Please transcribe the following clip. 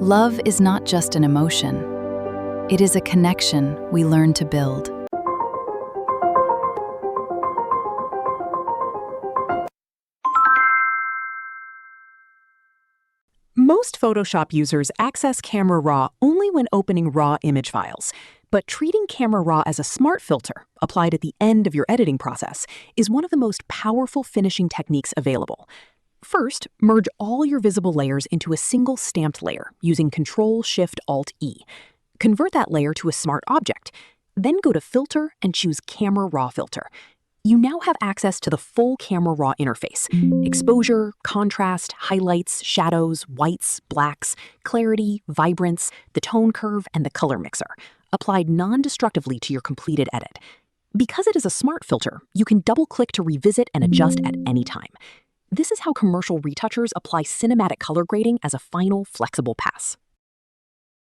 Love is not just an emotion. It is a connection we learn to build. Most Photoshop users access Camera Raw only when opening raw image files. But treating Camera Raw as a smart filter, applied at the end of your editing process, is one of the most powerful finishing techniques available. First, merge all your visible layers into a single stamped layer using Ctrl-Shift-Alt-E. Convert that layer to a smart object. Then go to Filter and choose Camera Raw Filter. You now have access to the full Camera Raw interface: exposure, contrast, highlights, shadows, whites, blacks, clarity, vibrance, the tone curve, and the color mixer, applied non-destructively to your completed edit. Because it is a smart filter, you can double-click to revisit and adjust at any time. This is how commercial retouchers apply cinematic color grading as a final, flexible pass.